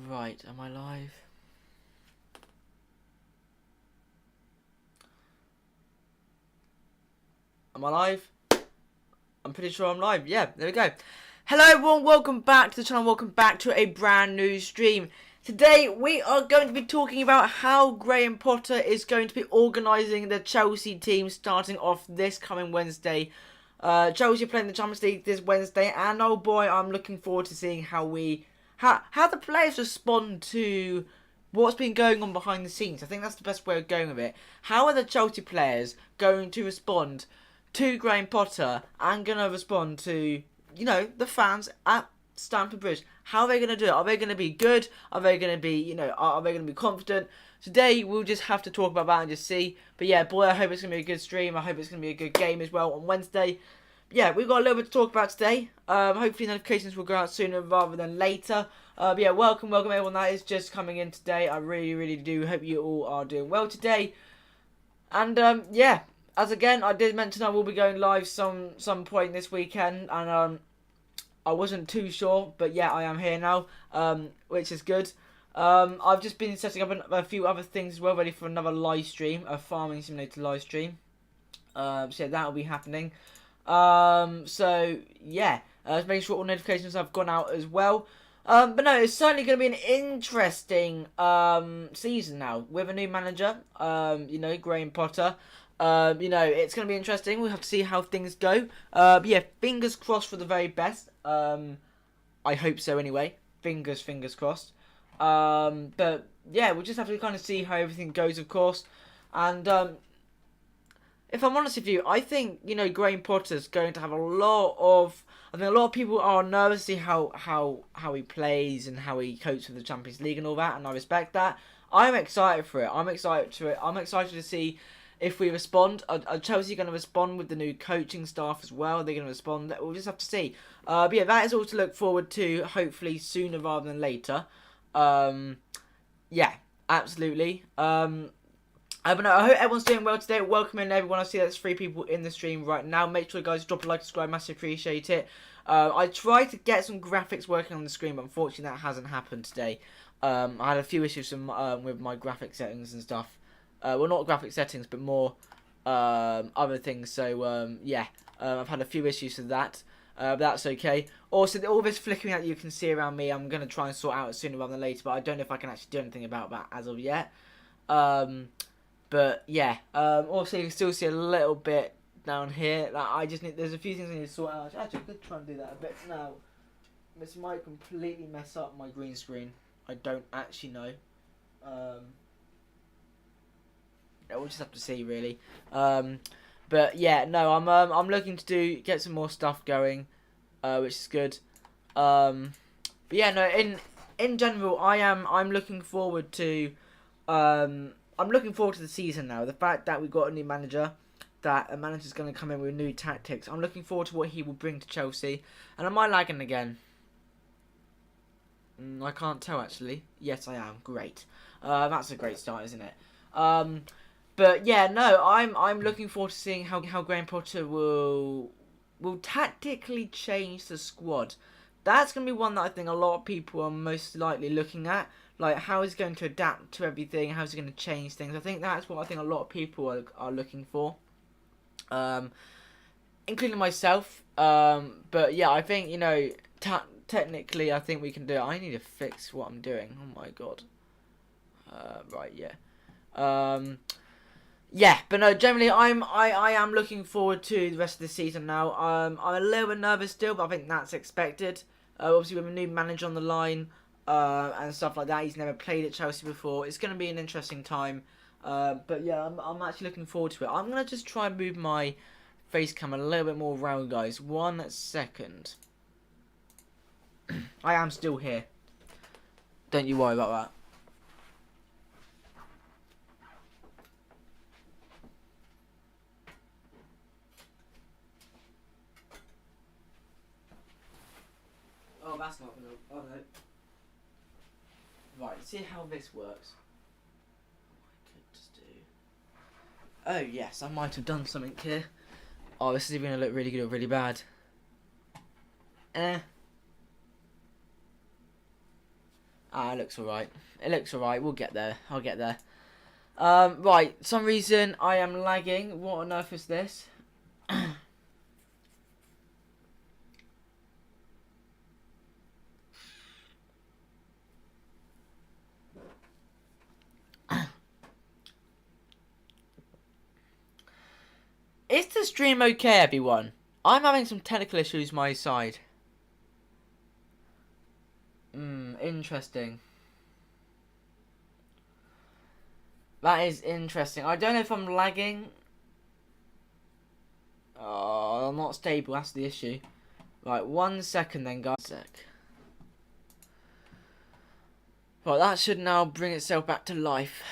Right, am I live? Am I live? I'm pretty sure I'm live. Yeah, there we go. Hello everyone, welcome back to the channel, welcome back to a brand new stream. Today we are going to be talking about how Graham Potter is going to be organising the Chelsea team starting off this coming Wednesday. Chelsea playing the Champions League this Wednesday, and oh boy, I'm looking forward to seeing how the players respond to what's been going on behind the scenes. I think that's the best way of going with it. How are the Chelsea players going to respond to Graham Potter and going to respond to, the fans at Stamford Bridge? How are they going to do it? Are they going to be good? Are they going to be, are they going to be confident? Today, we'll just have to talk about that and just see. But yeah, boy, I hope it's going to be a good stream. I hope it's going to be a good game as well on Wednesday. But yeah, we've got a little bit to talk about today. Hopefully notifications will go out sooner rather than later. But yeah, welcome everyone that is just coming in today. I really do hope you all are doing well today. And yeah, as again, I did mention I will be going live some point this weekend, and I wasn't too sure, but yeah, I am here now, which is good. I've just been setting up a few other things as well, ready for another live stream, a farming simulator live stream. So yeah, that'll be happening. So yeah, just making sure all notifications have gone out as well. But no, it's certainly going to be an interesting season now with a new manager. Graham Potter. It's going to be interesting. We'll have to see how things go. But yeah, fingers crossed for the very best. I hope so anyway. Fingers crossed. But yeah, we'll just have to kind of see how everything goes, of course. And if I'm honest with you, I think, Graham Potter's going to have a lot of... I think a lot of people are nervous to see how he plays and how he copes with the Champions League and all that, and I respect that. I'm excited for it. I'm excited to see if we respond. Are Chelsea going to respond with the new coaching staff as well? Are they going to respond? We'll just have to see. But yeah, that is all to look forward to, hopefully sooner rather than later. Yeah, absolutely. But no, I hope everyone's doing well today. Welcome in everyone. I see there's 3 people in the stream right now. Make sure you guys drop a like, subscribe, massively appreciate it. I tried to get some graphics working on the screen, but unfortunately that hasn't happened today. I had a few issues with my graphic settings and stuff. Well, not graphic settings, but more other things. So yeah, I've had a few issues with that. But that's okay. Also, all this flickering that you can see around me, I'm going to try and sort out sooner rather than later, but I don't know if I can actually do anything about that as of yet. But yeah, also you can still see a little bit down here. There's a few things I need to sort out. Actually, I could try and do that a bit now. This might completely mess up my green screen. I don't actually know. Yeah, we'll just have to see, really. But yeah, no, I'm looking to get some more stuff going, which is good. But yeah, no, in general, I'm looking forward to I'm looking forward to the season now. The fact that we've got a new manager, that a manager's going to come in with new tactics. I'm looking forward to what he will bring to Chelsea. And am I lagging again? I can't tell, actually. Yes, I am. Great. That's a great start, isn't it? But yeah, no, I'm looking forward to seeing how Graham Potter will tactically change the squad. That's going to be one that I think a lot of people are most likely looking at. Like, how is he going to adapt to everything? How is he going to change things? I think that's what I think a lot of people are looking for. Including myself. But yeah, I think, technically I think we can do it. I need to fix what I'm doing. Oh my god. Right, yeah. Yeah, but no, generally I am looking forward to the rest of the season now. I'm a little bit nervous still, but I think that's expected. Obviously with a new manager on the line, and stuff like that. He's never played at Chelsea before. It's going to be an interesting time. But yeah, I'm actually looking forward to it. I'm going to just try and move my face cam a little bit more around, guys. 1 second. I am still here. Don't you worry about that. Oh, that's not going to... Oh, no. Right, see how this works. What I could just do... Oh, yes, I might have done something here. Oh, this is either going to look really good or really bad. It looks alright. It looks alright. We'll get there. I'll get there. Right. Some reason I am lagging. What on earth is this? Is the stream okay, everyone? I'm having some technical issues my side. Interesting. That is interesting. I don't know if I'm lagging. Oh, I'm not stable. That's the issue. Right, 1 second then, guys. Right, that should now bring itself back to life.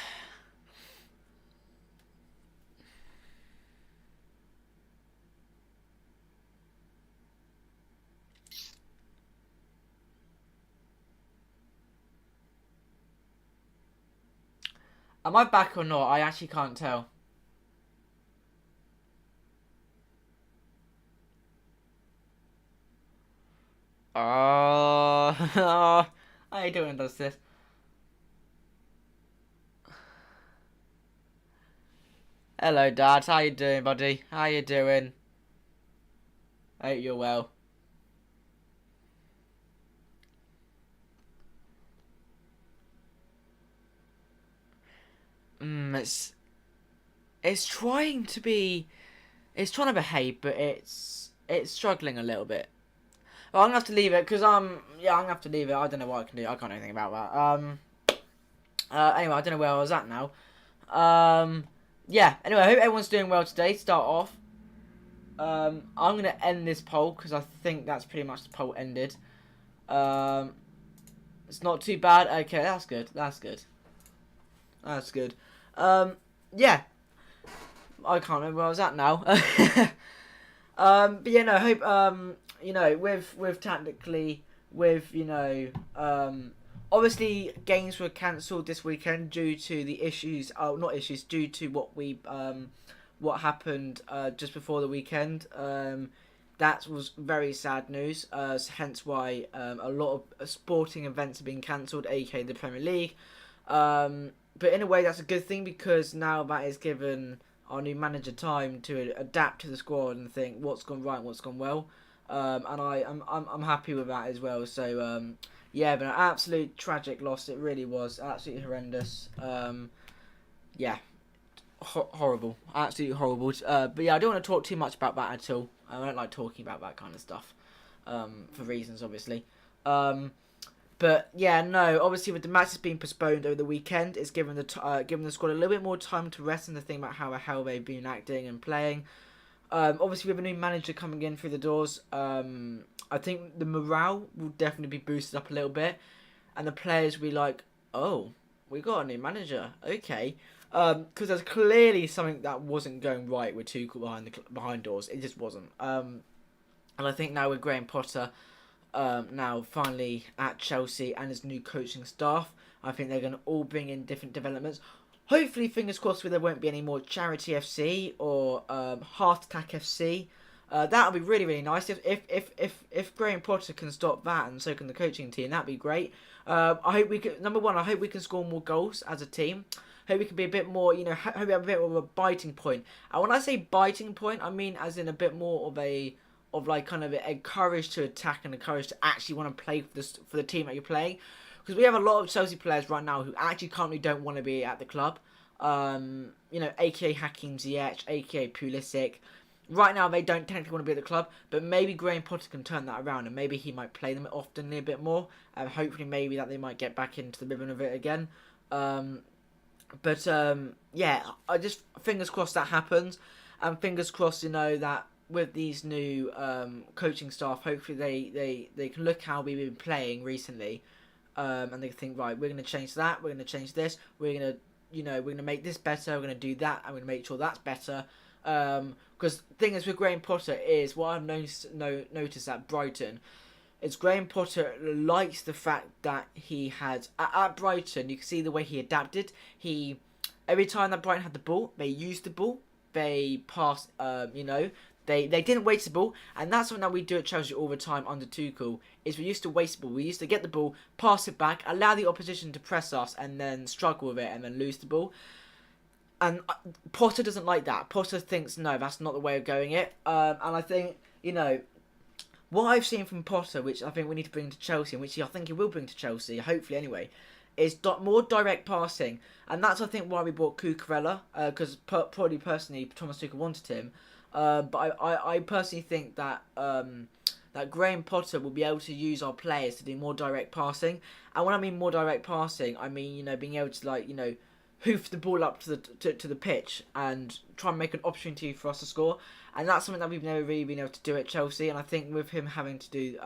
Am I back or not? I actually can't tell. Oh, how you doing, does this? Hello, Dad. How you doing, buddy? How you doing? Hope you're well. It's trying to be, it's trying to behave, but it's struggling a little bit. Well, I'm gonna have to leave it because I'm gonna have to leave it. I don't know what I can do. I can't do anything about that. Anyway, I don't know where I was at now. Yeah. Anyway, I hope everyone's doing well today. Start off. I'm gonna end this poll because I think that's pretty much the poll ended. It's not too bad. Okay, that's good. That's good. That's good. Yeah. I can't remember where I was at now. But yeah, no, I hope, you know, with tactically, with, you know, obviously games were cancelled this weekend due to the issues, not issues, due to what happened, just before the weekend. That was very sad news, hence why, a lot of sporting events have been cancelled, aka the Premier League. But in a way, that's a good thing because now that is given our new manager time to adapt to the squad and think what's gone right, what's gone well, and I'm happy with that as well. So yeah, but an absolute tragic loss. It really was absolutely horrendous. Yeah, horrible, absolutely horrible. But yeah, I don't want to talk too much about that at all. I don't like talking about that kind of stuff, for reasons obviously. But yeah, no. Obviously, with the matches being postponed over the weekend, it's given the squad a little bit more time to rest and to think about how the hell they've been acting and playing. Obviously, with a new manager coming in through the doors, I think the morale will definitely be boosted up a little bit, and the players will be like, "Oh, we got a new manager, okay." Because there's clearly something that wasn't going right with Tuchel behind doors. It just wasn't. And I think now with Graham Potter. Now finally at Chelsea and his new coaching staff, I think they're going to all bring in different developments. Hopefully, fingers crossed, there won't be any more Charity FC or Heart Attack FC. That would be really, really nice if Graham Potter can stop that, and so can the coaching team. That'd be great. I hope we can. Number one, I hope we can score more goals as a team. Hope we can be a bit more, you know, hope we have a bit more of a biting point. And when I say biting point, I mean as in a bit more of like kind of a courage to attack and a courage to actually want to play for the team that you're playing, because we have a lot of Chelsea players right now who actually currently don't want to be at the club. You know, aka Hakim Ziyech, aka Pulisic. Right now they don't technically want to be at the club, but maybe Graham Potter can turn that around and maybe he might play them often a bit more. Hopefully, maybe that they might get back into the rhythm of it again. Yeah, I just fingers crossed that happens, and fingers crossed, you know, that with these new coaching staff, hopefully they can look how we've been playing recently, and they can think, right, we're going to change that, we're going to change this, we're going to, you know, we're going to make this better, we're going to do that, I'm going to make sure that's better. Because the thing is with Graham Potter is, what I've noticed at Brighton, is Graham Potter likes the fact that he had, at Brighton, you can see the way he adapted. Every time that Brighton had the ball, they used the ball, they passed, you know, They didn't waste the ball, and that's something that we do at Chelsea all the time under Tuchel. Is we used to waste the ball. We used to get the ball, pass it back, allow the opposition to press us, and then struggle with it, and then lose the ball. And Potter doesn't like that. Potter thinks, no, that's not the way of going it. And I think, what I've seen from Potter, which I think we need to bring to Chelsea, and which I think he will bring to Chelsea, hopefully anyway, is more direct passing. And that's, I think, why we bought Cucurella, because probably personally, Thomas Tuchel wanted him. But I personally think that that Graham Potter will be able to use our players to do more direct passing. And when I mean more direct passing, I mean, being able to, hoof the ball up to the pitch and try and make an opportunity for us to score. And that's something that we've never really been able to do at Chelsea. And I think with him having to do,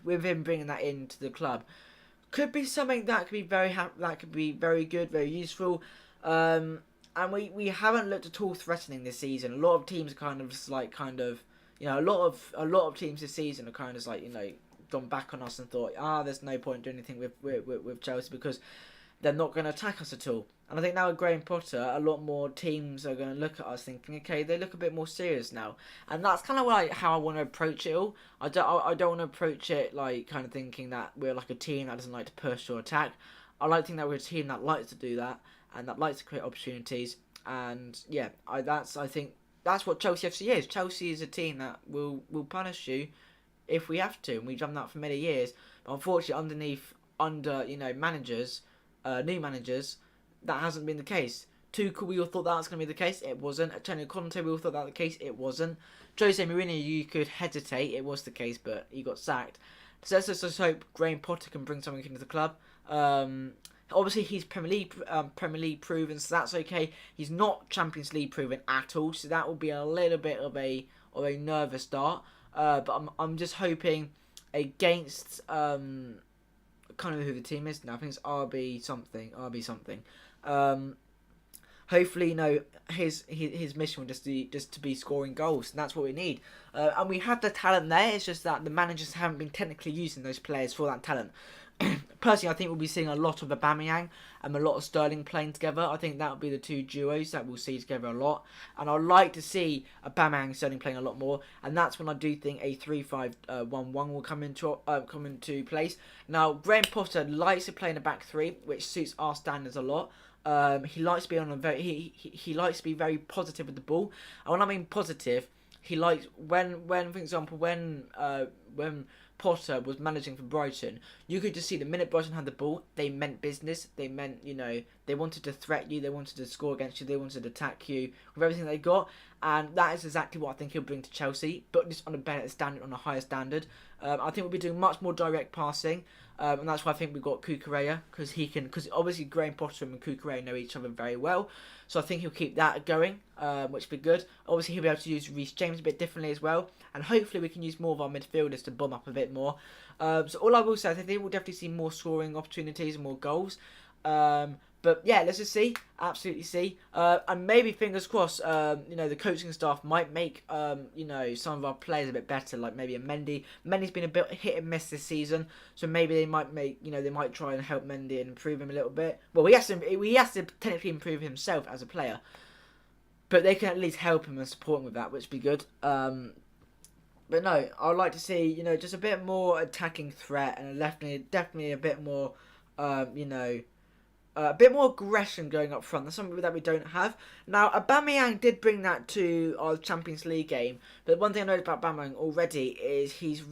with him bringing that into the club, could be something that could be very good, very useful. And we haven't looked at all threatening this season. A lot of teams are a lot of teams this season are kind of gone back on us and thought, there's no point doing anything with Chelsea because they're not going to attack us at all. And I think now with Graham Potter, a lot more teams are going to look at us thinking, okay, they look a bit more serious now. And that's kind of how I want to approach it all. I don't want to approach it kind of thinking that we're like a team that doesn't like to push or attack. I like to think that we're a team that likes to do that and that likes to create opportunities. And yeah, I think that's what Chelsea FC is. Chelsea is a team that will punish you if we have to, and we've done that for many years. But unfortunately, under managers, new managers, that hasn't been the case. Tuchel, we all thought that was going to be the case. It wasn't. Antonio Conte, we all thought that was the case. It wasn't. Jose Mourinho, you could hesitate. It was the case, but he got sacked. So let's just hope Graham Potter can bring something into the club. Obviously, he's Premier League proven, so that's okay. He's not Champions League proven at all, so that will be a little bit of a nervous start. But I'm just hoping against can't remember who the team is now. I think it's RB something. Hopefully, his mission will just to be scoring goals, and that's what we need. And we have the talent there. It's just that the managers haven't been technically using those players for that talent. Personally, I think we'll be seeing a lot of Aubameyang and a lot of Sterling playing together. I think that will be the two duos that we'll see together a lot. And I'd like to see Aubameyang and Sterling playing a lot more. And that's when I do think a 3-5-1-1 will come into place. Now, Graham Potter likes to play in a back three, which suits our standards a lot. He likes to be on a very he likes to be very positive with the ball. And when I mean positive, he likes when for example when Potter was managing for Brighton, you could just see the minute Brighton had the ball, they meant business. They meant, they wanted to threat you, they wanted to score against you, they wanted to attack you with everything they got. And that is exactly what I think he'll bring to Chelsea, but just on a better standard, on a higher standard. I think we'll be doing much more direct passing, and that's why I think we've got Cucurella, because obviously Graham Potter and Cucurella know each other very well. So I think he'll keep that going, which will be good. Obviously he'll be able to use Reece James a bit differently as well, and hopefully we can use more of our midfielders to bomb up a bit more. So all I will say is I think we'll definitely see more scoring opportunities and more goals. But yeah, let's just see. Absolutely see. And maybe, fingers crossed, the coaching staff might make, some of our players a bit better, like maybe a Mendy. Mendy's been a bit hit and miss this season, so maybe they might they might try and help Mendy and improve him a little bit. Well, he has to technically improve himself as a player, but they can at least help him and support him with that, which would be good. But no, I'd like to see, just a bit more attacking threat and definitely a bit more, a bit more aggression going up front. That's something that we don't have. Now, Aubameyang did bring that to our Champions League game. But one thing I know about Aubameyang already is he's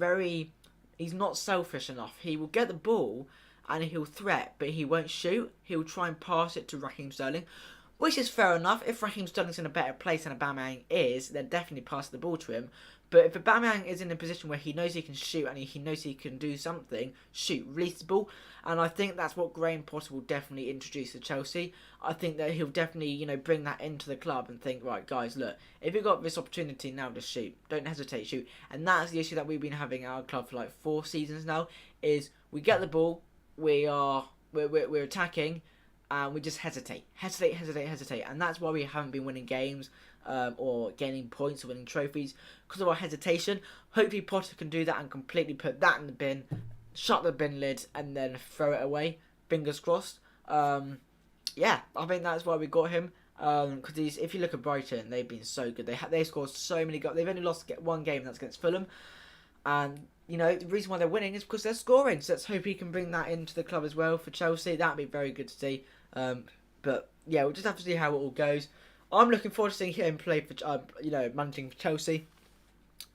not selfish enough. He will get the ball and he'll threat, but he won't shoot. He'll try and pass it to Raheem Sterling, which is fair enough. If Raheem Sterling's in a better place than Aubameyang is, then definitely pass the ball to him. But if Aubameyang is in a position where he knows he can shoot and he knows he can do something, release the ball. And I think that's what Graham Potter will definitely introduce to Chelsea. I think that he'll definitely, bring that into the club and think, right, guys, look, if you've got this opportunity now, just shoot. Don't hesitate, shoot. And that's the issue that we've been having at our club for 4 seasons now, is we get the ball, we're attacking, and we just hesitate. And that's why we haven't been winning games. Or gaining points or winning trophies because of our hesitation. Hopefully Potter can do that and completely put that in the bin, shut the bin lid, and then throw it away. Fingers crossed. I think that's why we got him. Because if you look at Brighton, they've been so good. They scored so many goals. They've only lost one game, and that's against Fulham. And you know the reason why they're winning is because they're scoring. So let's hope he can bring that into the club as well for Chelsea. That'd be very good to see. But yeah, we'll just have to see how it all goes. I'm looking forward to seeing him play for managing for Chelsea.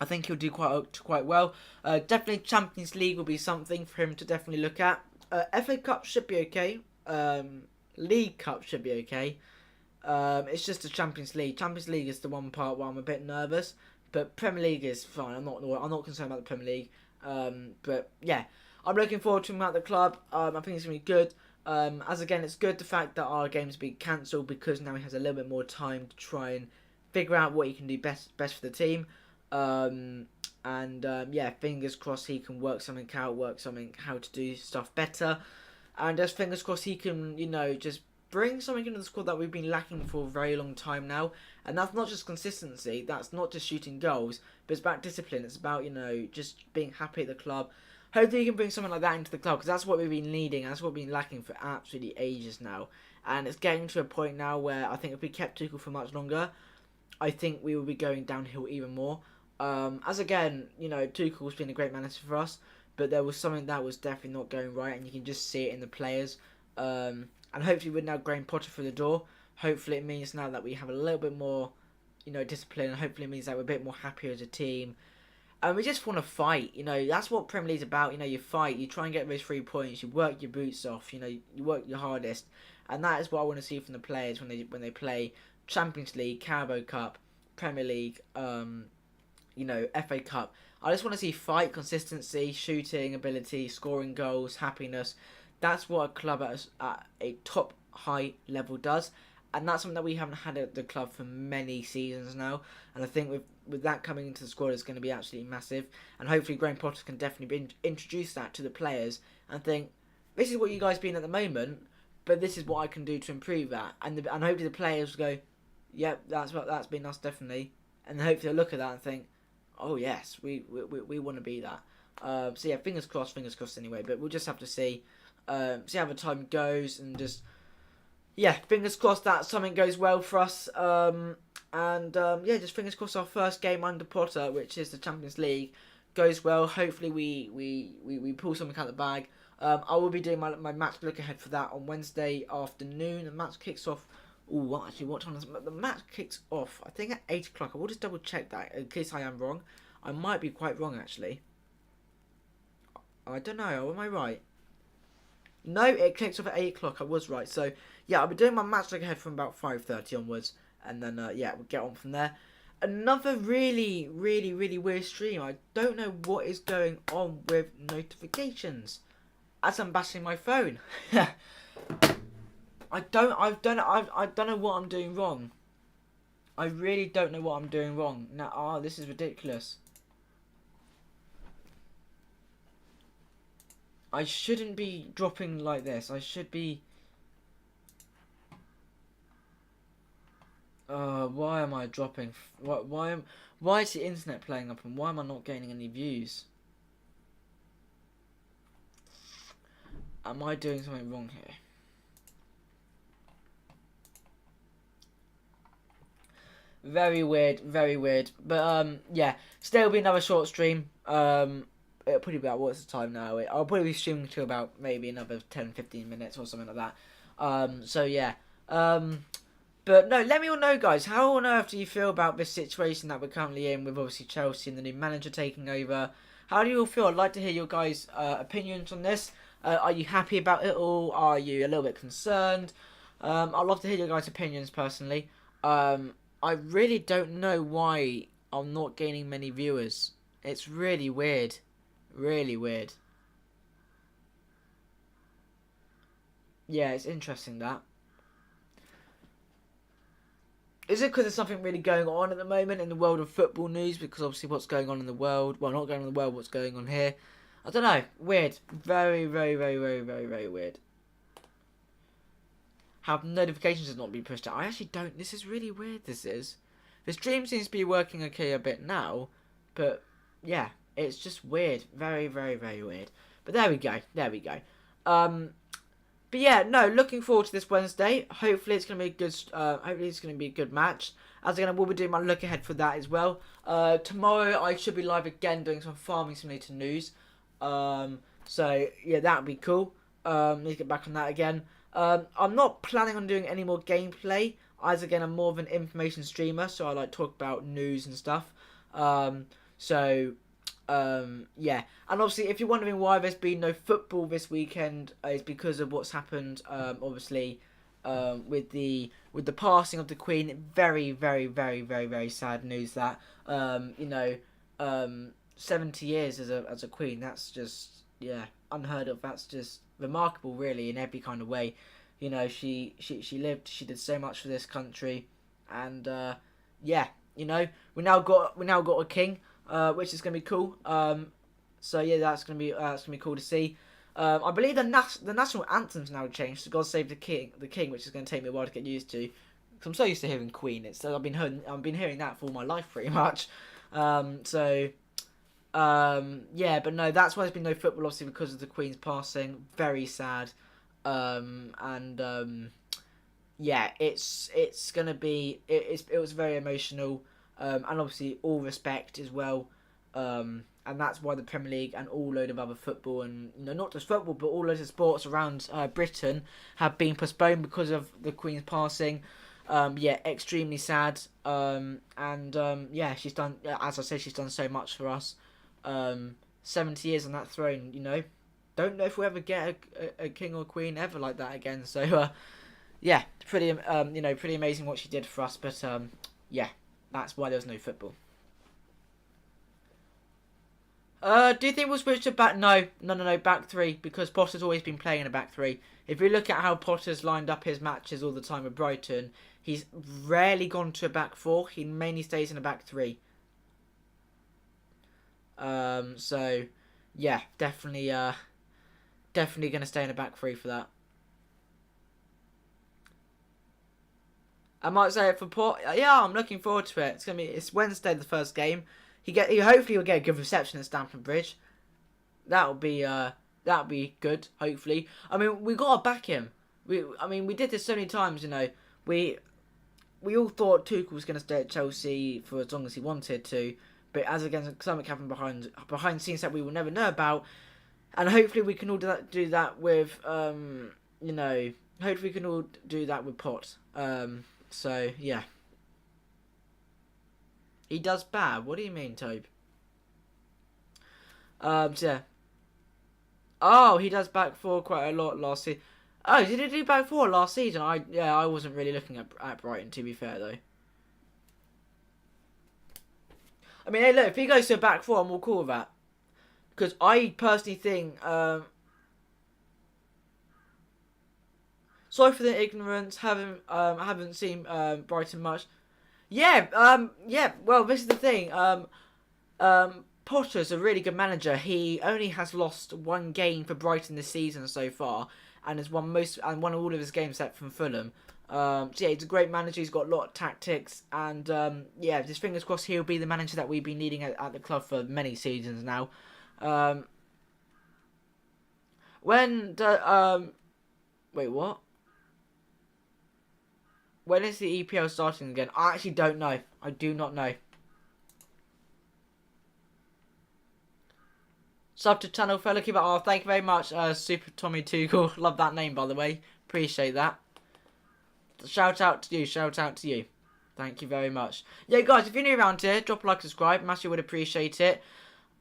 I think he'll do quite well. Definitely Champions League will be something for him to definitely look at. FA Cup should be okay. League Cup should be okay. It's just the Champions League. Champions League is the one part where I'm a bit nervous, but Premier League is fine. I'm not concerned about the Premier League. But yeah, I'm looking forward to him at the club. I think it's gonna be good. As again, it's good the fact that our game's been cancelled because now he has a little bit more time to try and figure out what he can do best for the team. Yeah, fingers crossed he can work something out, how to do stuff better, and just fingers crossed he can, just bring something into the squad that we've been lacking for a very long time now. And that's not just consistency, that's not just shooting goals, but it's about discipline. It's about, just being happy at the club. Hopefully you can bring something like that into the club, because that's what we've been needing, and that's what we've been lacking for absolutely ages now. And it's getting to a point now where I think if we kept Tuchel for much longer, I think we will be going downhill even more. As again, Tuchel's been a great manager for us, but there was something that was definitely not going right, and you can just see it in the players. And hopefully with now Graham Potter through the door, hopefully it means now that we have a little bit more, discipline, and hopefully it means that we're a bit more happier as a team. And we just want to fight, that's what Premier League's about, you fight, you try and get those 3 points, you work your boots off, you work your hardest, and that is what I want to see from the players when they play Champions League, Carabao Cup, Premier League, FA Cup. I just want to see fight, consistency, shooting ability, scoring goals, happiness. That's what a club at a top high level does, and that's something that we haven't had at the club for many seasons now. And I think with that coming into the squad is going to be absolutely massive. And hopefully Graham Potter can definitely introduce that to the players and think, this is what you guys been at the moment, but this is what I can do to improve that. And hopefully the players go, yep, that's been us definitely. And then hopefully they'll look at that and think, oh yes, we want to be that. So yeah, fingers crossed anyway. But we'll just have to see how the time goes, and just fingers crossed that something goes well for us. Just fingers crossed our first game under Potter, which is the Champions League, goes well. Hopefully we pull something out of the bag. I will be doing my match look ahead for that on Wednesday afternoon. The match kicks off. What time is the match kicks off? I think at 8 o'clock. I will just double check that in case I am wrong. I might be quite wrong actually. I don't know. Am I right? No, it kicks off at 8 o'clock. I was right. So yeah, I'll be doing my match look ahead from about 5:30 onwards, and then we'll get on from there. Another really weird stream. I don't know what is going on with notifications as I'm bashing my phone. I don't know what I'm doing wrong. I really don't know what I'm doing wrong. Now, this is ridiculous. I shouldn't be dropping like this. I should be... why am I dropping? Why is the internet playing up, and why am I not gaining any views? Am I doing something wrong here? Very weird. But still be another short stream. It'll probably be about, what's the time now? I'll probably be streaming to about maybe another 10-15 minutes or something like that. But no, let me all know, guys. How on earth do you feel about this situation that we're currently in, with obviously Chelsea and the new manager taking over? How do you all feel? I'd like to hear your guys' opinions on this. Are you happy about it all? Are you a little bit concerned? I'd love to hear your guys' opinions personally. I really don't know why I'm not gaining many viewers. It's really weird. Really weird. Yeah, it's interesting that. Is it because there's something really going on at the moment in the world of football news? Because obviously what's going on in the world, well, not going on in the world, what's going on here. I don't know. Weird. Very weird. Have notifications has not been pushed out. I actually don't. This is really weird, this is. The stream seems to be working okay a bit now. But, yeah. It's just weird. Very weird. But there we go. But yeah, no, looking forward to this Wednesday. Hopefully it's gonna be a good. Hopefully it's gonna be a good match. As again, I will be doing my look ahead for that as well. Tomorrow I should be live again doing some Farming Simulator news. So yeah, that would be cool. Need to get back on that again. I'm not planning on doing any more gameplay. As again, I'm more of an information streamer, so I like talk about news and stuff. So yeah, and obviously if you're wondering why there's been no football this weekend, it's because of what's happened obviously with the passing of the Queen. Very, very, very, very, very sad news that 70 years as a Queen, that's just, yeah, unheard of. That's just remarkable, really, in every kind of way. She lived, she did so much for this country, and yeah, we now got a king, which is gonna be cool. So yeah, that's gonna be cool to see. I believe the national anthem's now changed to "God Save the King," which is gonna take me a while to get used to. Cause I'm so used to hearing Queen. I've been hearing that for all my life pretty much. Yeah, but no, that's why there's been no football, obviously, because of the Queen's passing. Very sad. Yeah, it's gonna be it was very emotional, and obviously all respect as well, and that's why the Premier League and all load of other football, and not just football but all loads of sports around Britain have been postponed because of the Queen's passing. Yeah, extremely sad. Yeah, she's done, as I said, she's done so much for us. 70 years on that throne, don't know if we'll ever get a king or queen ever like that again. So yeah, pretty pretty amazing what she did for us. But yeah, that's why there was no football. Do you think we'll switch to back? No, back three, because Potter's always been playing in a back three. If you look at how Potter's lined up his matches all the time with Brighton, he's rarely gone to a back four. He mainly stays in a back three. So yeah, definitely going to stay in a back three for that. I might say it for Port. Yeah, I'm looking forward to it. It's Wednesday, the first game. He hopefully will get a good reception at Stamford Bridge. That'll be good. Hopefully, I mean, we gotta back him. We did this so many times. We all thought Tuchel was going to stay at Chelsea for as long as he wanted to, but as again, something happened behind scenes that we will never know about, and hopefully we can all do that with hopefully we can all do that with Pot. So yeah, he does bad. What do you mean, Tobe? So yeah. Oh, he does back four quite a lot last season. Oh, did he do back four last season? I wasn't really looking at Brighton, to be fair though. I mean, hey, look, if he goes to a back four, I'm all cool with that. Because I personally think, sorry for the ignorance, haven't seen Brighton much. Yeah. Well, this is the thing. Potter's a really good manager. He only has lost one game for Brighton this season so far, and has won all of his games except from Fulham. So yeah, he's a great manager. He's got a lot of tactics, and yeah, just fingers crossed he'll be the manager that we've been needing at the club for many seasons now. Wait, what? When is the EPL starting again? I actually don't know. I do not know. Sub to channel fellow keeper. Oh, thank you very much, Super Tommy Tuchel. Love that name, by the way. Appreciate that. Shout out to you. Shout out to you. Thank you very much. Yeah, guys, if you're new around here, drop a like, subscribe. Massively would appreciate it.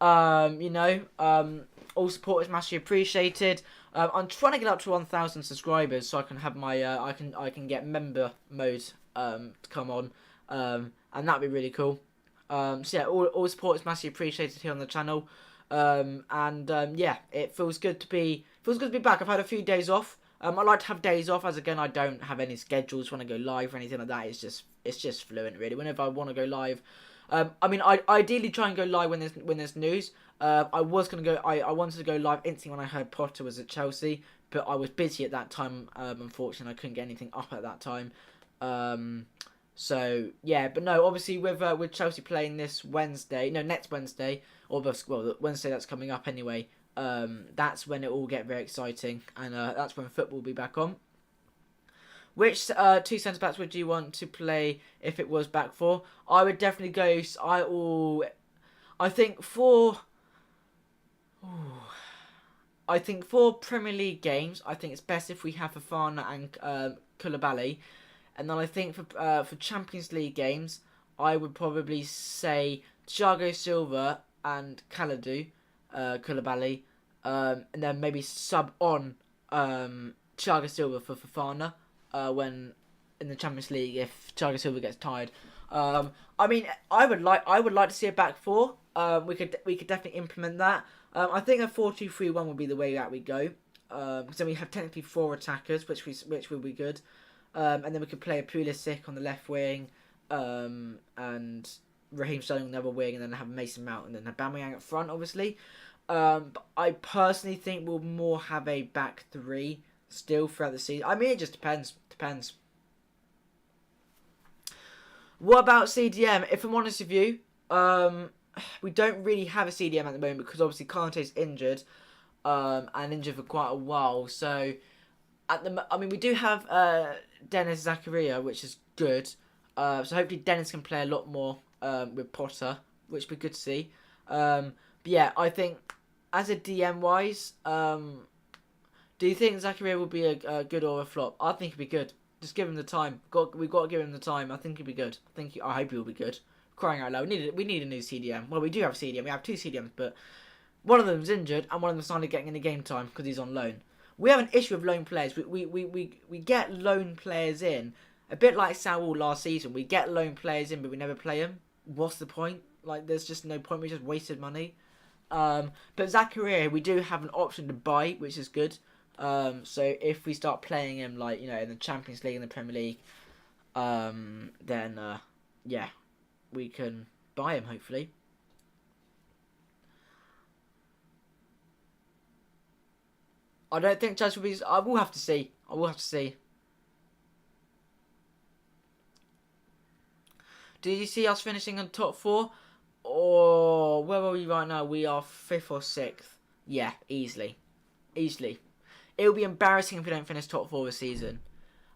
All support is massively appreciated. I'm trying to get up to 1,000 subscribers so I can have my I can get member mode to come on, and that'd be really cool. So yeah, all support is massively appreciated here on the channel. Yeah, it feels good to be back. I've had a few days off. I like to have days off, as again I don't have any schedules when I go live or anything like that. It's just fluent, really. Whenever I want to go live, I mean, I ideally try and go live when there's news. I wanted to go live instantly when I heard Potter was at Chelsea, but I was busy at that time. Unfortunately, I couldn't get anything up at that time. So yeah, but no, obviously with Chelsea playing this Wednesday, no, next Wednesday, or the Wednesday that's coming up anyway. that's when it will get very exciting, and that's when football will be back on. Which two centre backs would you want to play if it was back four? I would definitely go. I think for. I think for Premier League games, I think it's best if we have Fofana and Koulibaly, and then I think for Champions League games, I would probably say Thiago Silva and Koulibaly, and then maybe sub on Thiago Silva for Fofana when in the Champions League if Thiago Silva gets tired. I mean, I would like to see a back four. We could definitely implement that. I think a 4-2-3-1 would be the way that we go. Because then we have technically four attackers, which will be good. And then we could play a Pulisic on the left wing, and Raheem Sterling on the other wing, and then have Mason Mount and then Aubameyang up front, obviously. But I personally think we'll more have a back three still throughout the season. I mean, it just depends. What about CDM? If I'm honest with you, we don't really have a CDM at the moment because obviously Kante's injured, and injured for quite a while. So we do have Dennis Zakaria, which is good. So hopefully Dennis can play a lot more with Potter, which would be good to see. But yeah, I think as a DM wise, do you think Zakaria will be a good or a flop? I think he'll be good. Just give him the time. We've got to give him the time. I think he'll be good. I hope he'll be good. Crying out loud, we need a new CDM. Well, we do have a CDM. We have two CDMs, but one of them's injured and one of them's finally getting into game time because he's on loan. We have an issue with loan players. We get loan players in a bit like Saul last season. We get loan players in, but we never play them. What's the point? Like, there's just no point. We just wasted money. But Zakaria, we do have an option to buy, which is good. So if we start playing him, like, you know, in the Champions League and the Premier League, then yeah, we can buy him hopefully. I don't think Chelsea will be. I will have to see. Do you see us finishing on top four? Or where are we right now? We are 5th or 6th. Yeah, easily. It will be embarrassing if we don't finish top four this season.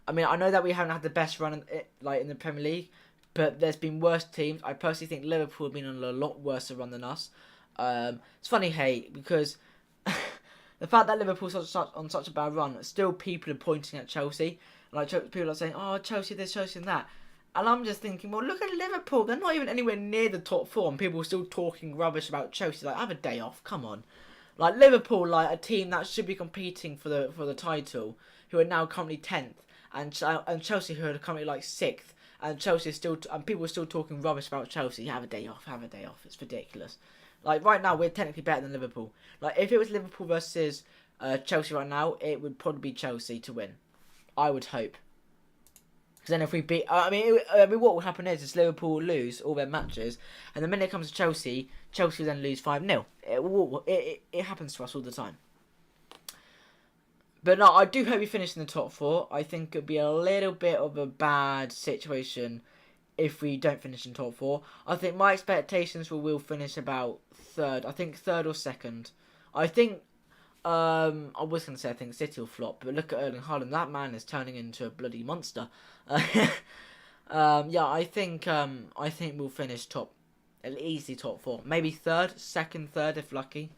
I mean, I know that we haven't had the best run in the Premier League, but there's been worse teams. I personally think Liverpool have been on a lot worse run than us. It's funny, hey, because the fact that Liverpool's on such a bad run, still people are pointing at Chelsea. Like, people are saying, oh, Chelsea this, Chelsea and that. And I'm just thinking, well, look at Liverpool. They're not even anywhere near the top four, and people are still talking rubbish about Chelsea. Like, have a day off. Come on. Like, Liverpool, like, a team that should be competing for the title, who are now currently 10th. And Chelsea, who are currently, like, 6th. And Chelsea is still... and people are still talking rubbish about Chelsea. Have a day off. It's ridiculous. Like, right now, we're technically better than Liverpool. Like, if it was Liverpool versus Chelsea right now, it would probably be Chelsea to win. I would hope. Because then if we beat... I mean, what will happen is Liverpool will lose all their matches. And the minute it comes to Chelsea, Chelsea will then lose 5-0. It happens to us all the time. But no, I do hope we finish in the top four. I think it would be a little bit of a bad situation if we don't finish in top four. I think my expectations will finish about third. I think third or second. I think... I was going to say I think City will flop, but look at Erling Haaland. That man is turning into a bloody monster. Yeah, I think we'll finish top, easy top four. Maybe third, third if lucky.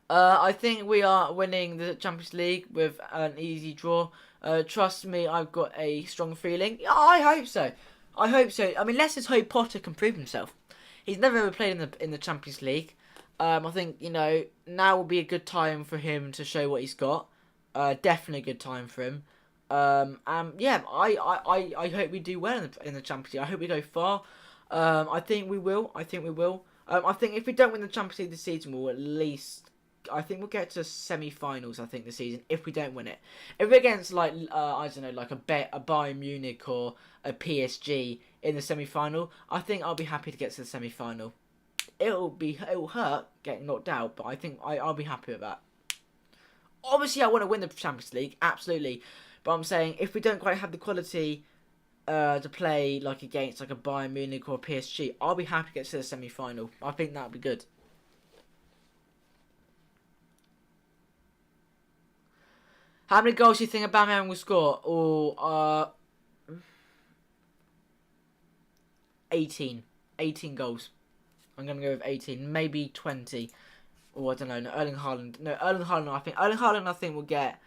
I think we are winning the Champions League with an easy draw. Trust me, I've got a strong feeling. I hope so. I mean, let's just hope Potter can prove himself. He's never ever played in the Champions League. I think, you know, now will be a good time for him to show what he's got. Definitely a good time for him. Yeah, I hope we do well in the Champions League. I hope we go far. I think we will. I think if we don't win the Champions League this season, we'll at least... I think we'll get to semi-finals, I think, this season, if we don't win it. If we're against, like, I don't know, like a Bayern Munich or a PSG in the semi-final, I think I'll be happy to get to the semi-final. It'll hurt getting knocked out, but I think I'll be happy with that. Obviously, I want to win the Champions League, absolutely. But I'm saying, if we don't quite have the quality to play like against like a Bayern Munich or a PSG, I'll be happy to get to the semi-final. I think that would be good. How many goals do you think Aubameyang will score? Or 18. 18 goals. I'm going to go with 18. Maybe 20. Or I don't know. No, Erling Haaland. No, Erling Haaland, I think will get...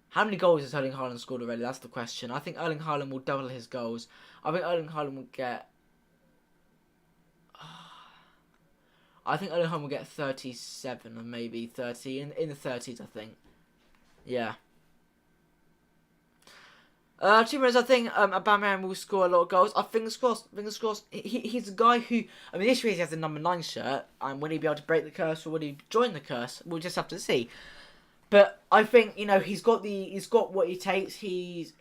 How many goals has Erling Haaland scored already? That's the question. I think Erling Haaland will double his goals. I think Erling Haaland will get... I think Erling Haaland will get 37 or maybe 30. In the 30s, I think. Yeah. Team I think Aubameyang will score a lot of goals. Fingers crossed. Fingers crossed. He's a guy who... I mean, this year he has the number 9 shirt. And will he be able to break the curse or will he join the curse? We'll just have to see. But I think, you know, he's got what he takes. He's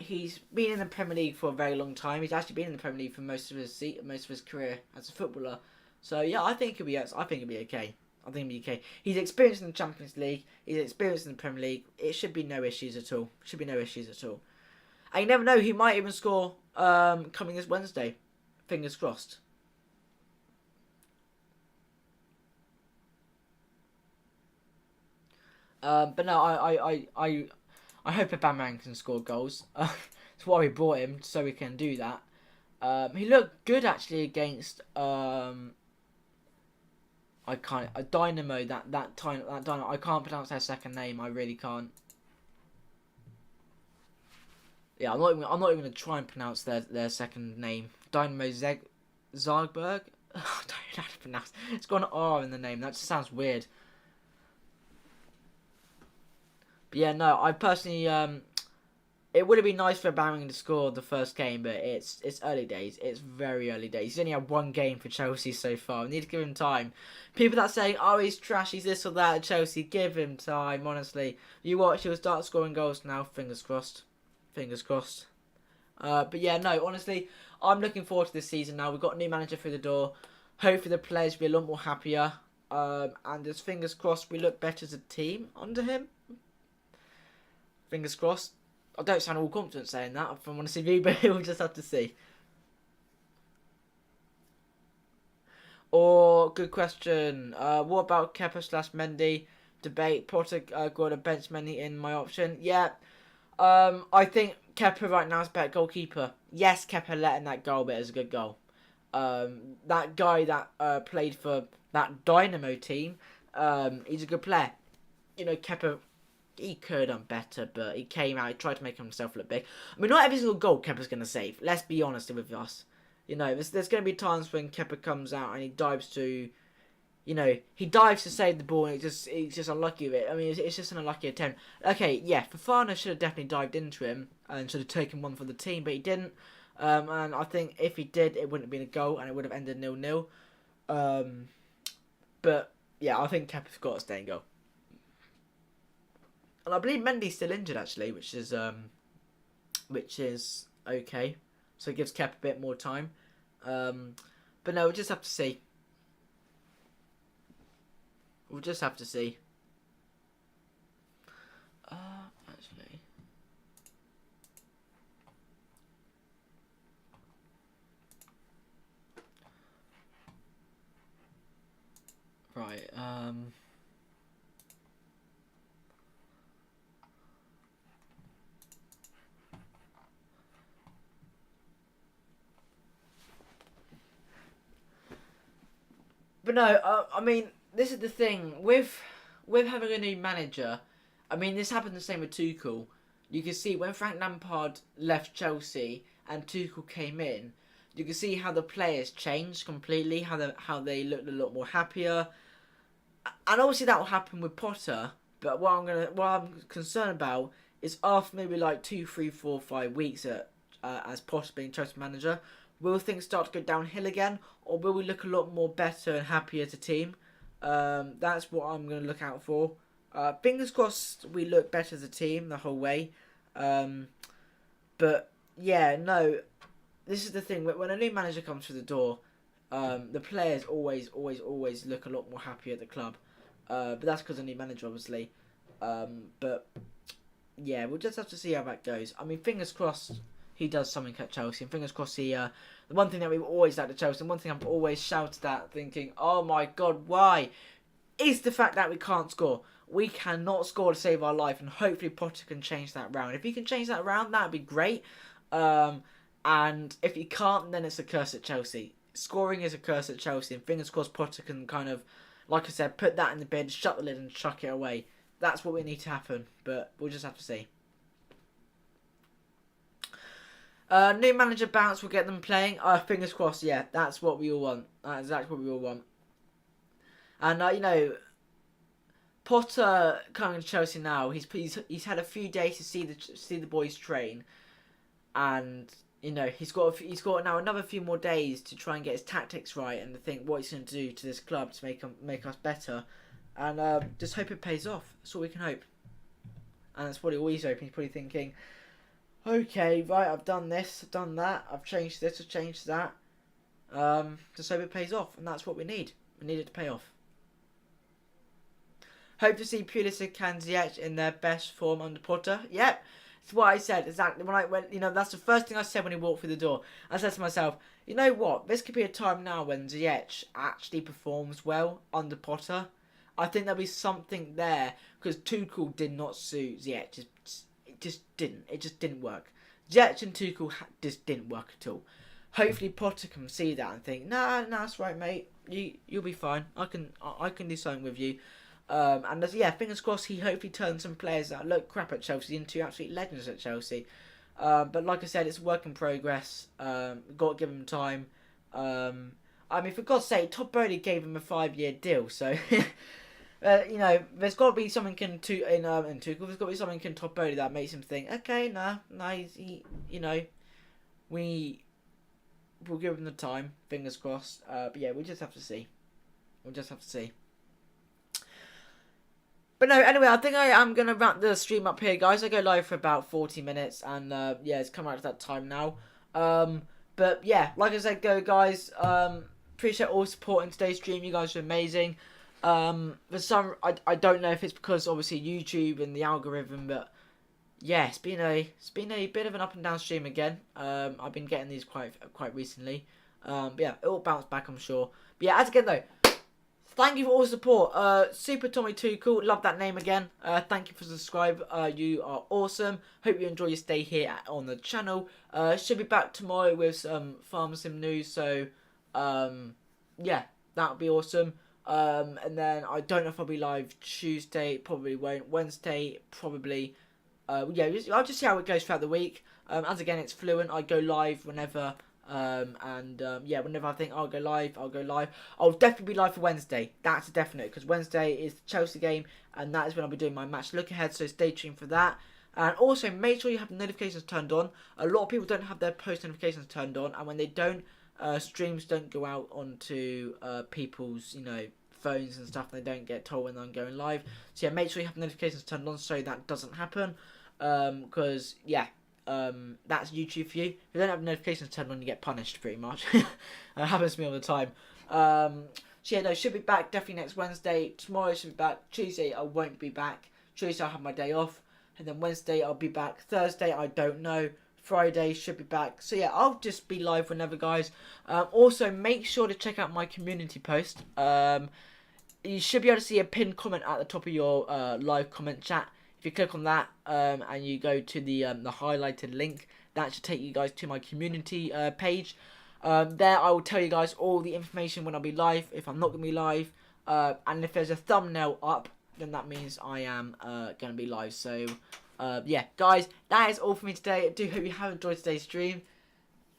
been in the Premier League for a very long time. He's actually been in the Premier League for most of his career as a footballer. So yeah, I think he'll be okay. I think he'll be okay. He's experienced in the Champions League. He's experienced in the Premier League. It should be no issues at all. And you never know, he might even score coming this Wednesday. Fingers crossed. But no, I hope Aubameyang can score goals. That's why we brought him, so we can do that. He looked good actually against Dynamo. That Dynamo. I can't pronounce their second name. I really can't. Yeah, I'm not even gonna try and pronounce their second name. Dynamo Zagreb. I don't know how to pronounce. It's got an R in the name. That just sounds weird. But yeah, no, I personally, it would have been nice for Aubameyang to score the first game, but it's early days. It's very early days. He's only had one game for Chelsea so far. We need to give him time. People that saying, oh, he's trash, he's this or that at Chelsea, give him time, honestly. You watch, he'll start scoring goals now. Fingers crossed. Fingers crossed. But yeah, no, honestly, I'm looking forward to this season now. We've got a new manager through the door. Hopefully the players will be a lot more happier. And just fingers crossed we look better as a team under him. Fingers crossed. I don't sound all confident saying that from honest with you, but we'll just have to see. Or, good question. What about Kepa/Mendy? Debate. Potter got a bench Mendy in my option. Yeah. I think Kepa right now is a better goalkeeper. Yes, Kepa letting that goal, but it's a good goal. That guy that played for that Dynamo team, he's a good player. You know, Kepa, he could have done better, but he came out, he tried to make himself look big. I mean, not every single goal Kepa's going to save. Let's be honest with us. You know, there's going to be times when Kepa comes out and he dives to... You know, he dives to save the ball and he's just unlucky with it. I mean, it's just an unlucky attempt. Okay, yeah, Fofana should have definitely dived into him and should have taken one for the team, but he didn't. And I think if he did, it wouldn't have been a goal and it would have ended 0-0. But, yeah, I think Kepa's got to stay in goal. And I believe Mendy's still injured, actually, which is okay. So it gives Kepa a bit more time. But no, we'll just have to see. We'll just have to see. Actually. Right, But no, I mean, this is the thing with having a new manager. I mean, this happened the same with Tuchel. You can see when Frank Lampard left Chelsea and Tuchel came in, you can see how the players changed completely. How they looked a lot more happier, and obviously that will happen with Potter. But what I'm concerned about is after maybe like 2, 3, 4, 5 weeks as Potter being Chelsea manager, will things start to go downhill again, or will we look a lot more better and happier as a team? That's what I'm going to look out for. Fingers crossed we look better as a team the whole way. But yeah, no, this is the thing. When a new manager comes through the door, the players always look a lot more happy at the club. But that's because of a new manager, obviously. But yeah, we'll just have to see how that goes. I mean, fingers crossed he does something at Chelsea. And fingers crossed he, the one thing that we've always had at Chelsea, and one thing I've always shouted at, thinking, oh my God, why? Is the fact that we can't score. We cannot score to save our life, and hopefully Potter can change that round. If he can change that round, that would be great. And if he can't, then it's a curse at Chelsea. Scoring is a curse at Chelsea, and fingers crossed Potter can kind of, like I said, put that in the bin, shut the lid and chuck it away. That's what we need to happen, but we'll just have to see. New manager bounce will get them playing. Fingers crossed, yeah, that's what we all want. That's exactly what we all want. And, you know, Potter coming to Chelsea now, he's had a few days to see the boys train. And, you know, he's got now another few more days to try and get his tactics right and to think what he's going to do to this club to make us better. And just hope it pays off. That's all we can hope. And that's what he's hoping. He's probably thinking, okay, right, I've done this, I've done that, I've changed this, I've changed that. Just hope it pays off. And that's what we need. We need it to pay off. Hope to see Pulisic and Ziyech in their best form under Potter. Yep, it's what I said exactly when I went. You know, that's the first thing I said when he walked through the door. I said to myself, you know what? This could be a time now when Ziyech actually performs well under Potter. I think there'll be something there because Tuchel did not suit Ziyech. It just didn't. It just didn't work. Ziyech and Tuchel just didn't work at all. Hopefully Potter can see that and think, nah, that's right, mate. You'll be fine. I can do something with you. And yeah, fingers crossed he hopefully turns some players that look crap at Chelsea into absolute legends at Chelsea. But like I said, it's a work in progress. Got to give him time. I mean, for God's sake, Todd Bowley gave him a 5-year deal, so you know, there's got to be something in Tuchel. There's got to be something in Todd Bowley that makes him think, okay, he, you know, we'll give him the time. Fingers crossed. But yeah, we just have to see. We'll just have to see. But no, anyway, I think I am going to wrap the stream up here, guys. I go live for about 40 minutes, and yeah, it's come out to that time now. But yeah, like I said, guys. Appreciate all support in today's stream. You guys are amazing. For some, I don't know if it's because obviously YouTube and the algorithm, but yeah, it's been a bit of an up and down stream again. I've been getting these quite recently. But yeah, it will bounce back, I'm sure. But yeah, as again though, thank you for all the support. Super Tommy Tuchel, love that name again. Thank you for subscribing. You are awesome. Hope you enjoy your stay here on the channel. Should be back tomorrow with some Farm Sim news. So yeah, that would be awesome. And then I don't know if I'll be live Tuesday. Probably won't. Wednesday, probably. Yeah, I'll just see how it goes throughout the week. As again, it's fluent. I go live whenever. Yeah, whenever I think I'll go live, I'll go live. I'll definitely be live for Wednesday. That's a definite, because Wednesday is the Chelsea game, and that is when I'll be doing my match look ahead, so stay tuned for that. And also, make sure you have the notifications turned on. A lot of people don't have their post notifications turned on, and when they don't, streams don't go out onto people's, you know, phones and stuff, and they don't get told when I'm going live. So yeah, make sure you have the notifications turned on so that doesn't happen. Because yeah, that's YouTube for you. If you don't have notifications turned on, you get punished pretty much. It happens to me all the time. So yeah, no, should be back definitely next Wednesday. Tomorrow should be back. Tuesday I won't be back. Tuesday I'll have my day off, and then Wednesday I'll be back. Thursday I don't know. Friday should be back. So yeah, I'll just be live whenever, guys. Also, make sure to check out my community post. You should be able to see a pinned comment at the top of your live comment chat. If you click on that and you go to the highlighted link, that should take you guys to my community page. There I will tell you guys all the information when I'll be live, if I'm not going to be live. And if there's a thumbnail up, then that means I am going to be live. So yeah, guys, that is all for me today. I do hope you have enjoyed today's stream.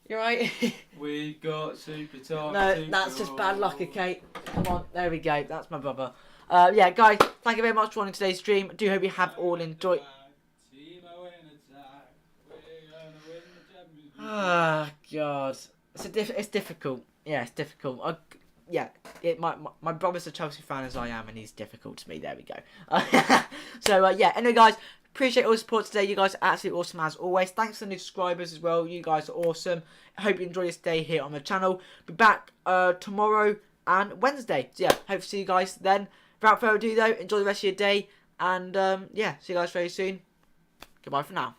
You right? We got super time. No, that's just bad luck, okay? Come on, there we go. That's my brother. Yeah, guys, thank you very much for watching today's stream. I do hope you have all enjoyed. Ah, God. It's difficult. Yeah, it's difficult. Yeah, my brother's a Chelsea fan as I am, and he's difficult to me. There we go. So, yeah, anyway, guys, appreciate all the support today. You guys are absolutely awesome as always. Thanks to the new subscribers as well. You guys are awesome. I hope you enjoy your stay here on the channel. Be back tomorrow and Wednesday. So, yeah, hope to see you guys then. Without further ado, though, enjoy the rest of your day. And, yeah, see you guys very soon. Goodbye for now.